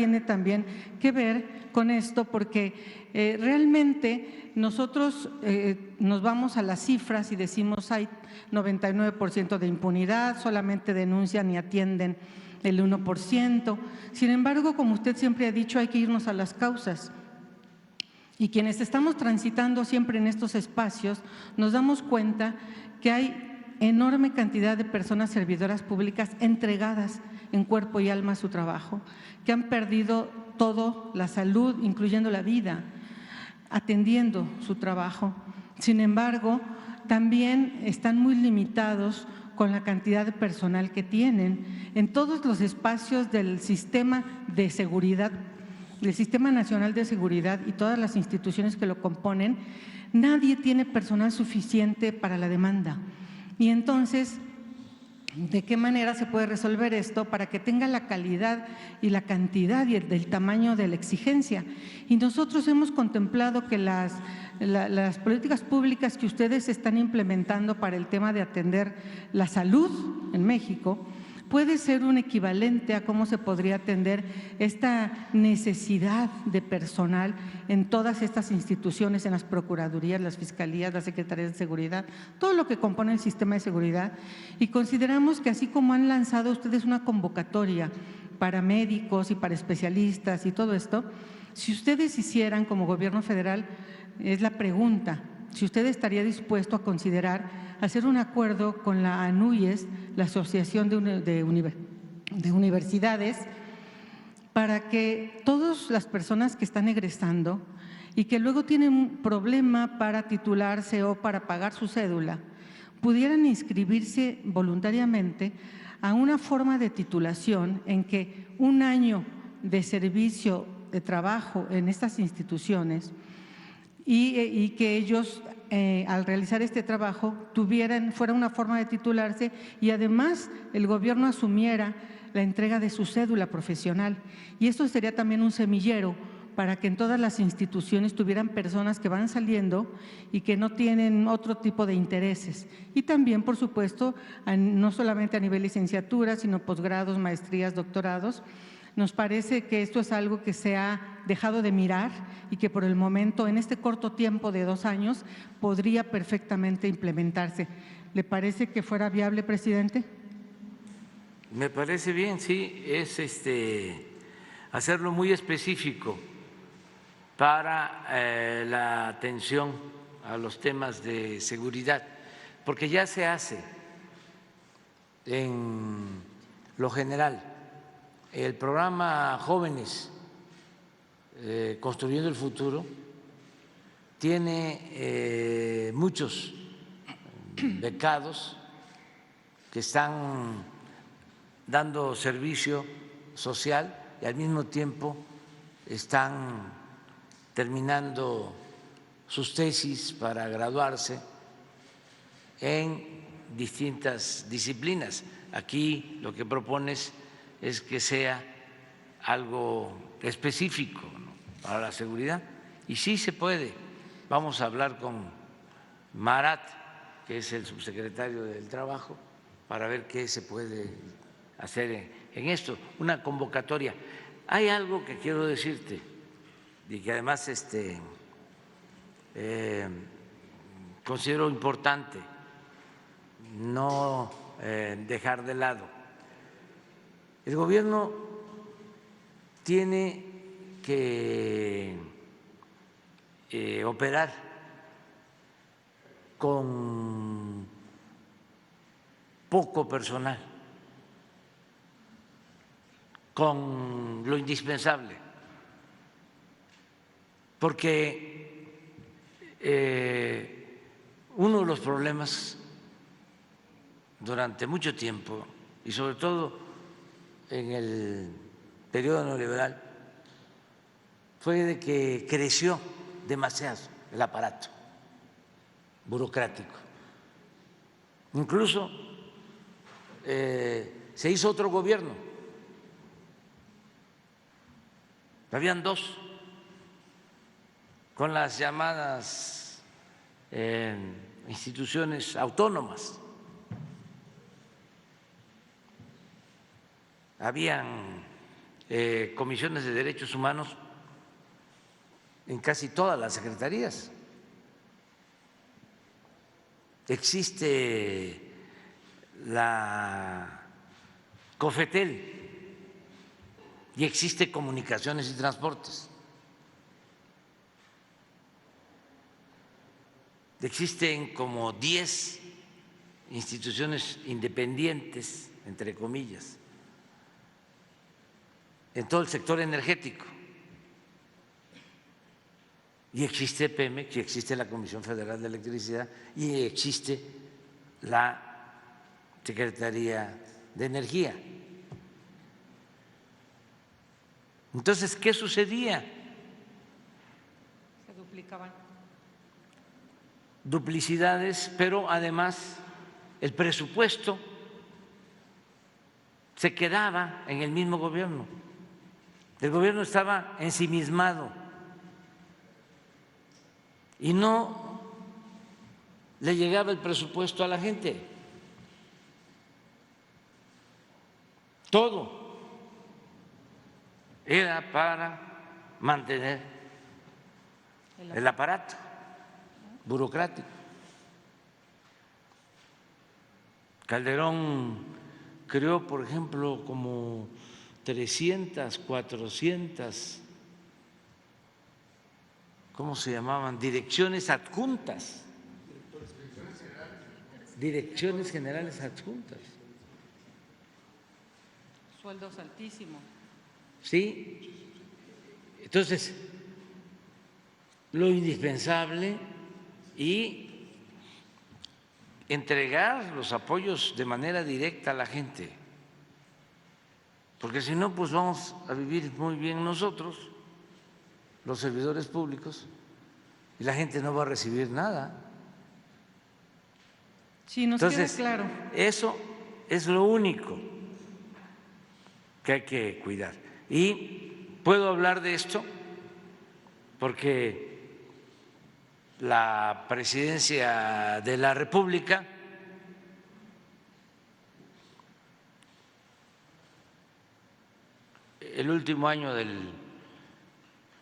tiene también que ver con esto porque realmente nosotros nos vamos a las cifras y decimos hay 99% de impunidad, solamente denuncian y atienden el 1%. Sin embargo, como usted siempre ha dicho, hay que irnos a las causas. Y quienes estamos transitando siempre en estos espacios nos damos cuenta que hay enorme cantidad de personas servidoras públicas entregadas en cuerpo y alma a su trabajo, que han perdido todo, la salud, incluyendo la vida, atendiendo su trabajo. Sin embargo, también están muy limitados con la cantidad de personal que tienen en todos los espacios del sistema de seguridad, del Sistema Nacional de Seguridad y todas las instituciones que lo componen. Nadie tiene personal suficiente para la demanda. Y entonces, ¿de qué manera se puede resolver esto para que tenga la calidad y la cantidad y del tamaño de la exigencia? Y nosotros hemos contemplado que las políticas públicas que ustedes están implementando para el tema de atender la salud en México puede ser un equivalente a cómo se podría atender esta necesidad de personal en todas estas instituciones, en las procuradurías, las fiscalías, las secretarías de seguridad, todo lo que compone el sistema de seguridad. Y consideramos que así como han lanzado ustedes una convocatoria para médicos y para especialistas y todo esto, si ustedes hicieran como gobierno federal, es la pregunta, si usted estaría dispuesto a considerar hacer un acuerdo con la ANUYES, la Asociación de Universidades, para que todas las personas que están egresando y que luego tienen un problema para titularse o para pagar su cédula, pudieran inscribirse voluntariamente a una forma de titulación en que un año de servicio de trabajo en estas instituciones y que ellos al realizar este trabajo fuera una forma de titularse y además el gobierno asumiera la entrega de su cédula profesional. Y esto sería también un semillero para que en todas las instituciones tuvieran personas que van saliendo y que no tienen otro tipo de intereses. Y también, por supuesto, no solamente a nivel licenciatura, sino posgrados, maestrías, doctorados. Nos parece que esto es algo que se ha dejado de mirar y que por el momento, en este corto tiempo de 2 años, podría perfectamente implementarse. ¿Le parece que fuera viable, presidente? Me parece bien, sí, es hacerlo muy específico para la atención a los temas de seguridad, porque ya se hace en lo general. El programa Jóvenes Construyendo el Futuro tiene muchos becados que están dando servicio social y al mismo tiempo están terminando sus tesis para graduarse en distintas disciplinas. Aquí lo que propones es que sea algo específico, ¿no?, para la seguridad, y sí se puede. Vamos a hablar con Marat, que es el subsecretario del Trabajo, para ver qué se puede hacer en esto, una convocatoria. Hay algo que quiero decirte y que además considero importante no dejar de lado. El gobierno tiene que operar con poco personal, con lo indispensable, porque uno de los problemas durante mucho tiempo, y sobre todo en el periodo neoliberal, fue de que creció demasiado el aparato burocrático. Incluso se hizo otro gobierno, habían 2, con las llamadas instituciones autónomas. Habían comisiones de derechos humanos en casi todas las secretarías. Existe la COFETEL y existe Comunicaciones y Transportes. Existen como 10 instituciones independientes, entre comillas, en todo el sector energético. Y existe Pemex, y existe la Comisión Federal de Electricidad, y existe la Secretaría de Energía. Entonces, ¿qué sucedía? Se duplicaban. Duplicidades, pero además el presupuesto se quedaba en el mismo gobierno. El gobierno estaba ensimismado y no le llegaba el presupuesto a la gente. Todo era para mantener el aparato burocrático. Calderón creó, por ejemplo, como 300, 400, ¿cómo se llamaban? Direcciones adjuntas. Direcciones generales adjuntas. Sueldos altísimos. Sí. Entonces, lo indispensable y entregar los apoyos de manera directa a la gente, porque si no, pues vamos a vivir muy bien nosotros, los servidores públicos, y la gente no va a recibir nada. Sí, nos Entonces, queda claro. eso es lo único que hay que cuidar. Y puedo hablar de esto porque la Presidencia de la República el último año del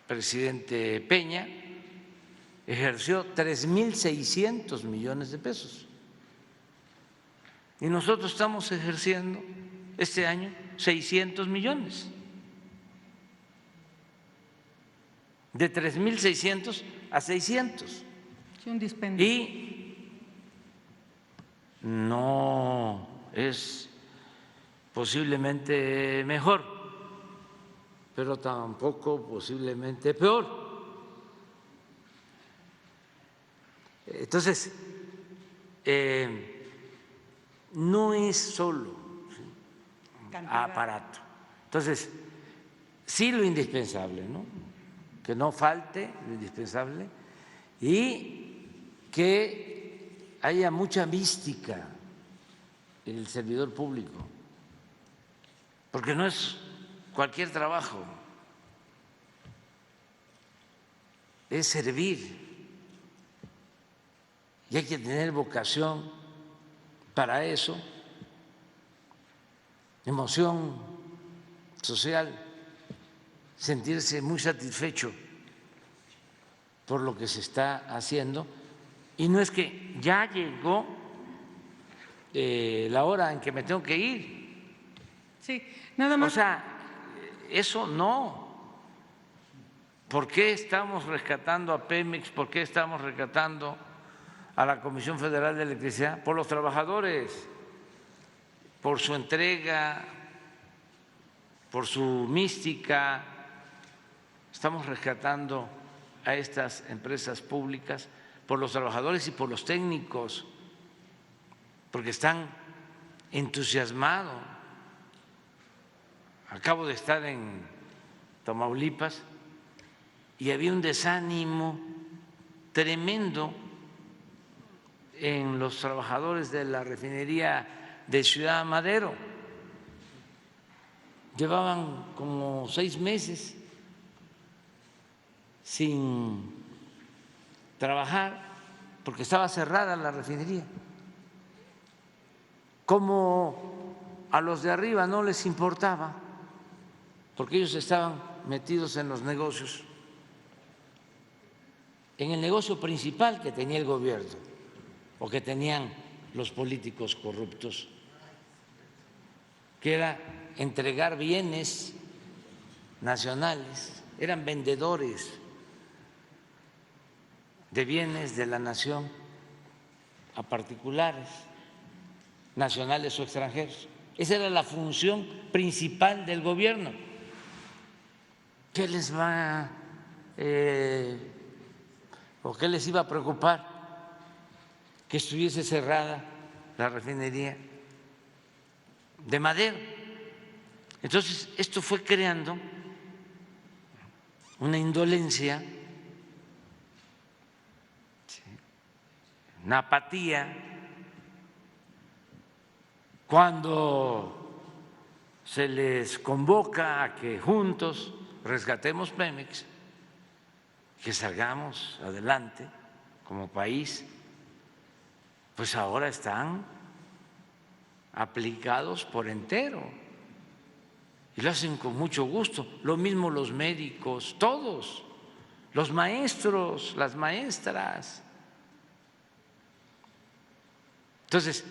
presidente Peña ejerció 3.600 millones de pesos y nosotros estamos ejerciendo este año 600 millones, de 3.600 a 600. Sí, un dispendio. Y no es posiblemente mejor, pero tampoco posiblemente peor. Entonces, no es solo aparato. Entonces, sí lo indispensable, ¿no? Que no falte lo indispensable y que haya mucha mística en el servidor público, porque no es cualquier trabajo, es servir y hay que tener vocación para eso, emoción social, sentirse muy satisfecho por lo que se está haciendo. Y no es que ya llegó la hora en que me tengo que ir. Sí, nada más. O sea, eso no. ¿Por qué estamos rescatando a Pemex? ¿Por qué estamos rescatando a la Comisión Federal de Electricidad? Por los trabajadores, por su entrega, por su mística. Estamos rescatando a estas empresas públicas por los trabajadores y por los técnicos, porque están entusiasmados. Acabo de estar en Tamaulipas y había un desánimo tremendo en los trabajadores de la refinería de Ciudad Madero. Llevaban como 6 meses sin trabajar porque estaba cerrada la refinería. Como a los de arriba no les importaba porque ellos estaban metidos en los negocios, en el negocio principal que tenía el gobierno o que tenían los políticos corruptos, que era entregar bienes nacionales, eran vendedores de bienes de la nación a particulares, nacionales o extranjeros. Esa era la función principal del gobierno. ¿Qué les va o qué les iba a preocupar que estuviese cerrada la refinería de Madero? Entonces, esto fue creando una indolencia, una apatía. Cuando se les convoca a que juntos rescatemos Pemex, que salgamos adelante como país, pues ahora están aplicados por entero y lo hacen con mucho gusto. Lo mismo los médicos, todos, los maestros, las maestras. Entonces,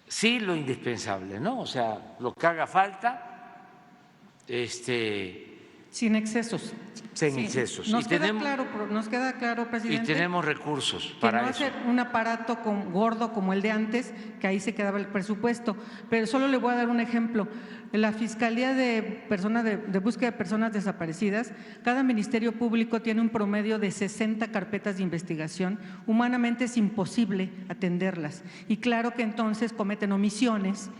sí, lo indispensable, ¿no? O sea, lo que haga falta, sin excesos. sin excesos. Nos queda claro, presidente. Y tenemos recursos que para no eso. hacer un aparato gordo como el de antes, que ahí se quedaba el presupuesto. Pero solo le voy a dar un ejemplo. La Fiscalía de Búsqueda de Personas Desaparecidas, cada ministerio público tiene un promedio de 60 carpetas de investigación. Humanamente es imposible atenderlas. Y claro que entonces cometen omisiones.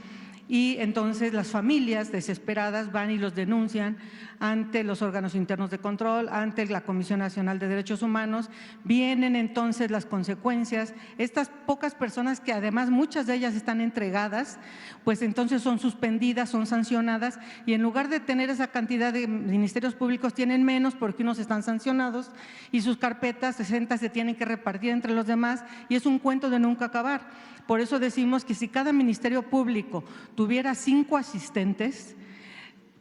Y entonces las familias desesperadas van y los denuncian ante los órganos internos de control, ante la Comisión Nacional de Derechos Humanos. Vienen entonces las consecuencias. Estas pocas personas, que además muchas de ellas están entregadas, pues entonces son suspendidas, son sancionadas, y en lugar de tener esa cantidad de ministerios públicos tienen menos porque unos están sancionados y sus carpetas 60 se tienen que repartir entre los demás, y es un cuento de nunca acabar. Por eso decimos que si cada ministerio público tuviera 5 asistentes,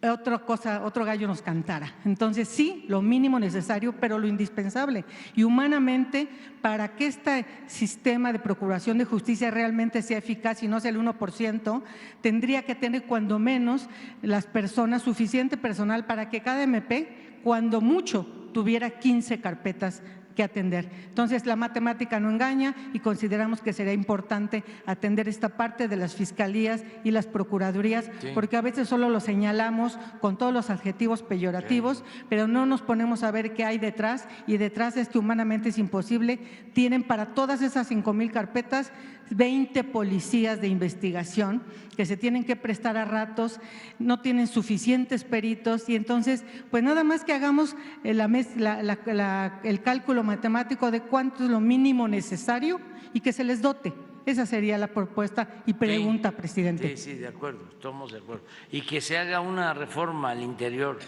otro gallo nos cantara. Entonces, sí, lo mínimo necesario, pero lo indispensable. Y humanamente, para que este sistema de procuración de justicia realmente sea eficaz y no sea el 1%, tendría que tener cuando menos las personas, suficiente personal para que cada MP, cuando mucho, tuviera 15 carpetas que atender. Entonces, la matemática no engaña y consideramos que sería importante atender esta parte de las fiscalías y las procuradurías, sí, porque a veces solo lo señalamos con todos los adjetivos peyorativos, sí, pero no nos ponemos a ver qué hay detrás, y detrás es que humanamente es imposible. Tienen para todas esas 5,000 carpetas 20 policías de investigación que se tienen que prestar a ratos, no tienen suficientes peritos, y entonces pues nada más que hagamos el cálculo matemático de cuánto es lo mínimo necesario y que se les dote. Esa sería la propuesta y pregunta, sí, presidente. Sí, de acuerdo, estamos de acuerdo. Y que se haga una reforma al interior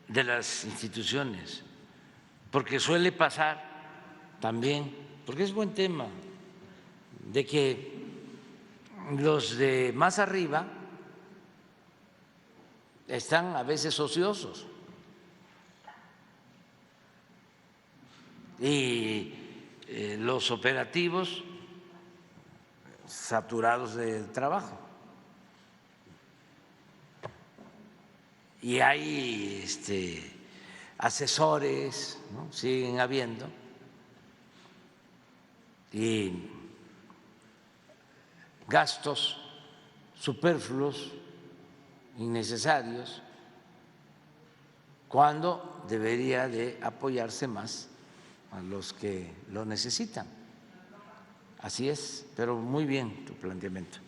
de las instituciones, porque suele pasar también, porque es buen tema, de que los de más arriba están a veces ociosos y los operativos saturados de trabajo. Y hay asesores, ¿no? Siguen habiendo, y gastos superfluos, innecesarios, cuando debería de apoyarse más a los que lo necesitan. Así es, pero muy bien tu planteamiento.